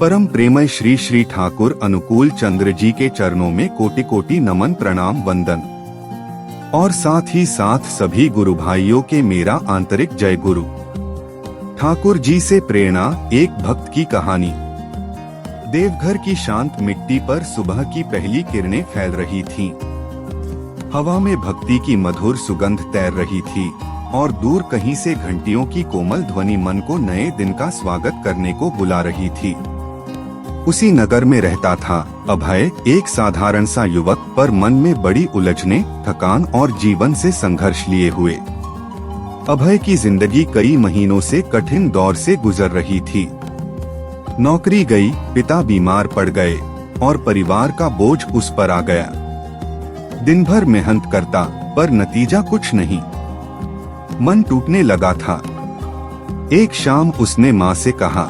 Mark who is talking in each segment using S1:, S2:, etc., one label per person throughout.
S1: परम प्रेमय श्री श्री ठाकुर अनुकूल चंद्र जी के चरणों में कोटि कोटि नमन प्रणाम वंदन, और साथ ही साथ सभी गुरु भाइयों के मेरा आंतरिक जय गुरु। ठाकुर जी से प्रेरणा। एक भक्त की कहानी। देवघर की शांत मिट्टी पर सुबह की पहली किरणें फैल रही थीं। हवा में भक्ति की मधुर सुगंध तैर रही थी और दूर कहीं से घंटियों की कोमल ध्वनि मन को नए दिन का स्वागत करने को बुला रही थी। उसी नगर में रहता था अभय, एक साधारण सा युवक, पर मन में बड़ी उलझने, थकान और जीवन से संघर्ष लिए हुए। अभय की जिंदगी कई महीनों से कठिन दौर से गुजर रही थी। नौकरी गई, पिता बीमार पड़ गए और परिवार का बोझ उस पर आ गया। दिन भर मेहनत करता पर नतीजा कुछ नहीं। मन टूटने लगा था। एक शाम उसने माँ से कहा,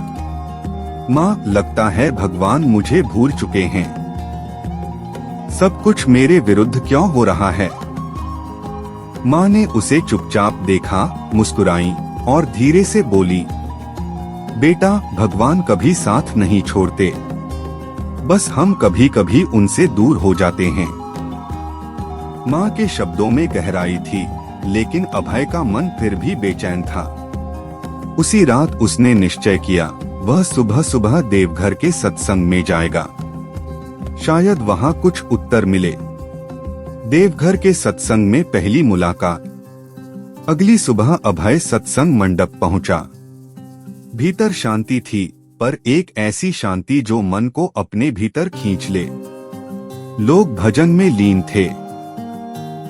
S1: माँ, लगता है भगवान मुझे भूल चुके हैं। सब कुछ मेरे विरुद्ध क्यों हो रहा है? माँ ने उसे चुपचाप देखा, मुस्कुराई और धीरे से बोली, बेटा, भगवान कभी साथ नहीं छोड़ते, बस हम कभी कभी उनसे दूर हो जाते हैं। माँ के शब्दों में गहराई थी, लेकिन अभय का मन फिर भी बेचैन था। उसी रात उसने निश्चय किया, वह सुबह सुबह देवघर के सत्संग में जाएगा। शायद वहाँ कुछ उत्तर मिले। देवघर के सत्संग में पहली मुलाकात। अगली सुबह अभय सत्संग मंडप पहुंचा। भीतर शांति थी, पर एक ऐसी शांति जो मन को अपने भीतर खींच ले। लोग भजन में लीन थे।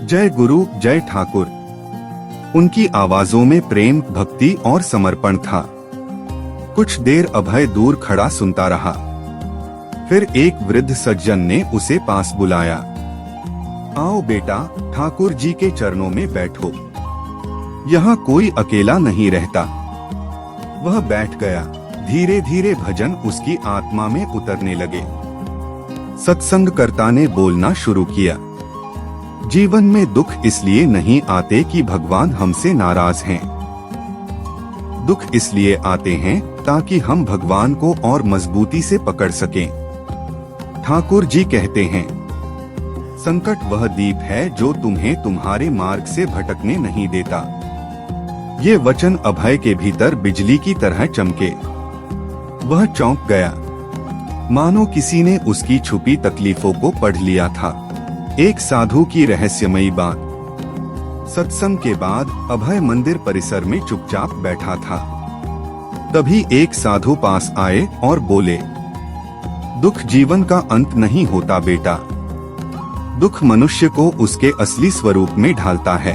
S1: जय गुरु, जय ठाकुर। उनकी आवाजों में प्रेम, भक्ति और समर्पण था। कुछ देर अभय दूर खड़ा सुनता रहा। फिर एक वृद्ध सज्जन ने उसे पास बुलाया। आओ बेटा, ठाकुर जी के चरणों में बैठो। यहाँ कोई अकेला नहीं रहता। वह बैठ गया। धीरे धीरे भजन उसकी आत्मा में उतरने लगे। सत्संगकर्ता ने बोलना शुरू किया, जीवन में दुख इसलिए नहीं आते कि भगवान हमसे नाराज हैं। दुख इसलिए आते हैं ताकि हम भगवान को और मजबूती से पकड़ सकें। ठाकुर जी कहते हैं, संकट वह दीप है जो तुम्हें तुम्हारे मार्ग से भटकने नहीं देता। ये वचन अभय के भीतर बिजली की तरह चमके। वह चौंक गया, मानो किसी ने उसकी छुपी तकलीफों को पढ़ लिया था। एक साधु की रहस्यमयी बात। सत्संग के बाद अभय मंदिर परिसर में चुपचाप बैठा था। तभी एक साधु पास आए और बोले, दुख जीवन का अंत नहीं होता बेटा। दुख मनुष्य को उसके असली स्वरूप में ढालता है।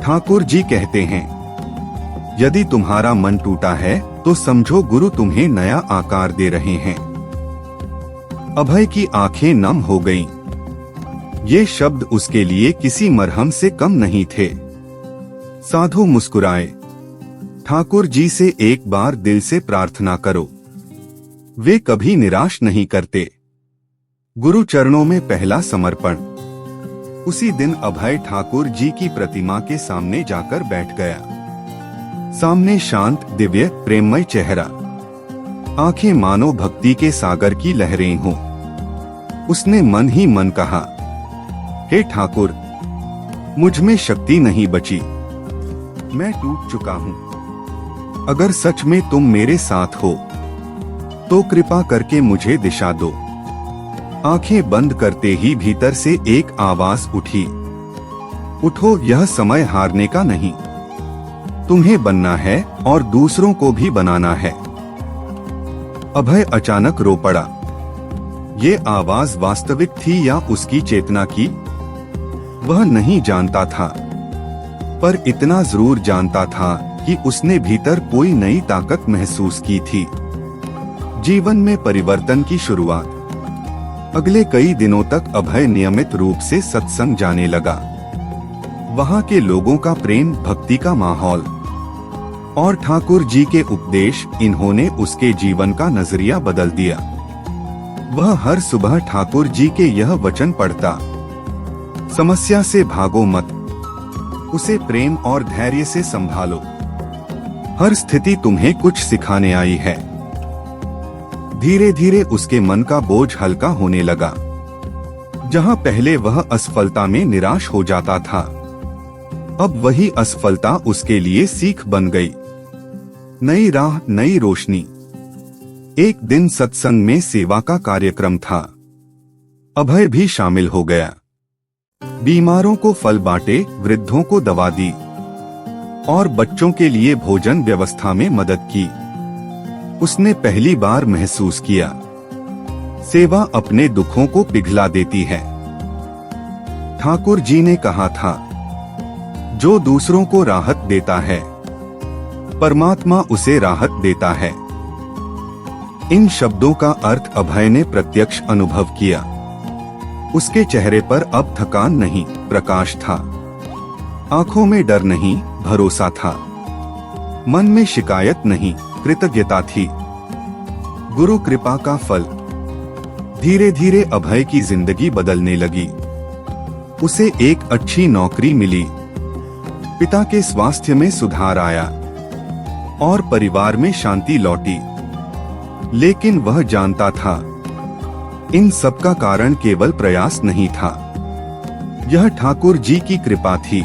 S1: ठाकुर जी कहते हैं, यदि तुम्हारा मन टूटा है तो समझो गुरु तुम्हें नया आकार दे रहे हैं। अभय की आंखें नम हो गईं। ये शब्द उसके लिए किसी मरहम से कम नहीं थे। साधु मुस्कुराए, ठाकुर जी से एक बार दिल से प्रार्थना करो, वे कभी निराश नहीं करते। गुरु चरणों में पहला समर्पण। उसी दिन अभय ठाकुर जी की प्रतिमा के सामने जाकर बैठ गया। सामने शांत, दिव्य, प्रेममय चेहरा, आंखें मानो भक्ति के सागर की लहरें हों। उसने मन ही मन कहा, हे ठाकुर, मुझ में शक्ति नहीं बची, मैं टूट चुका हूँ। अगर सच में तुम मेरे साथ हो तो कृपा करके मुझे दिशा दो। आंखें बंद करते ही भीतर से एक आवाज उठी, उठो, यह समय हारने का नहीं, तुम्हें बनना है और दूसरों को भी बनाना है। अभय अचानक रो पड़ा। ये आवाज वास्तविक थी या उसकी चेतना की? वह नहीं जानता था, पर इतना जरूर जानता था कि उसने भीतर कोई नई ताकत महसूस की थी। जीवन में परिवर्तन की शुरुआत। अगले कई दिनों तक अभय नियमित रूप से सत्संग जाने लगा। वहाँ के लोगों का प्रेम, भक्ति का माहौल और ठाकुर जी के उपदेश, इन्होंने उसके जीवन का नजरिया बदल दिया। वह हर सुबह ठाकुर जी के यह वचन पढ़ता, समस्या से भागो मत, उसे प्रेम और धैर्य से संभालो। हर स्थिति तुम्हें कुछ सिखाने आई है। धीरे धीरे उसके मन का बोझ हल्का होने लगा। जहां पहले वह असफलता में निराश हो जाता था, अब वही असफलता उसके लिए सीख बन गई। नई राह, नई रोशनी। एक दिन सत्संग में सेवा का कार्यक्रम था। अभय भी शामिल हो गया। बीमारों को फल बांटे, वृद्धों को दवा दी और बच्चों के लिए भोजन व्यवस्था में मदद की। उसने पहली बार महसूस किया, सेवा अपने दुखों को पिघला देती है। ठाकुर जी ने कहा था, जो दूसरों को राहत देता है, परमात्मा उसे राहत देता है। इन शब्दों का अर्थ अभय ने प्रत्यक्ष अनुभव किया। उसके चेहरे पर अब थकान नहीं, प्रकाश था। आंखों में डर नहीं, भरोसा था। मन में शिकायत नहीं, कृतज्ञता थी। गुरु कृपा का फल। धीरे धीरे अभय की जिंदगी बदलने लगी। उसे एक अच्छी नौकरी मिली, पिता के स्वास्थ्य में सुधार आया और परिवार में शांति लौटी। लेकिन वह जानता था, इन सब का कारण केवल प्रयास नहीं था, यह ठाकुर जी की कृपा थी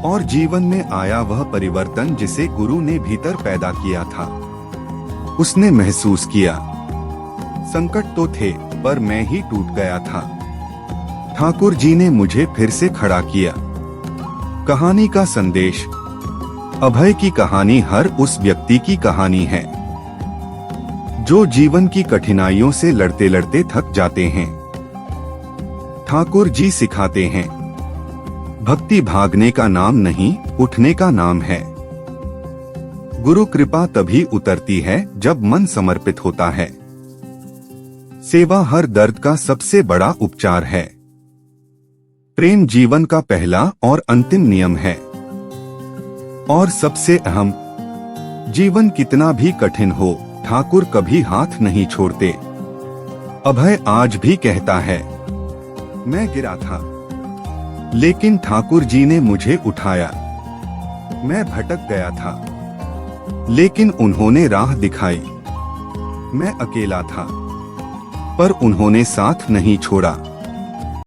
S1: और जीवन में आया वह परिवर्तन जिसे गुरु ने भीतर पैदा किया था। उसने महसूस किया, संकट तो थे पर मैं ही टूट गया था। ठाकुर जी ने मुझे फिर से खड़ा किया। कहानी का संदेश। अभय की कहानी हर उस व्यक्ति की कहानी है जो जीवन की कठिनाइयों से लड़ते लड़ते थक जाते हैं। ठाकुर जी सिखाते हैं, भक्ति भागने का नाम नहीं, उठने का नाम है। गुरु कृपा तभी उतरती है जब मन समर्पित होता है। सेवा हर दर्द का सबसे बड़ा उपचार है। प्रेम जीवन का पहला और अंतिम नियम है। और सबसे अहम, जीवन कितना भी कठिन हो, ठाकुर कभी हाथ नहीं छोड़ते। अभय आज भी कहता है, मैं गिरा था, लेकिन ठाकुर जी ने मुझे उठाया। मैं भटक गया था, लेकिन उन्होंने राह दिखाई। मैं अकेला था, पर उन्होंने साथ नहीं छोड़ा।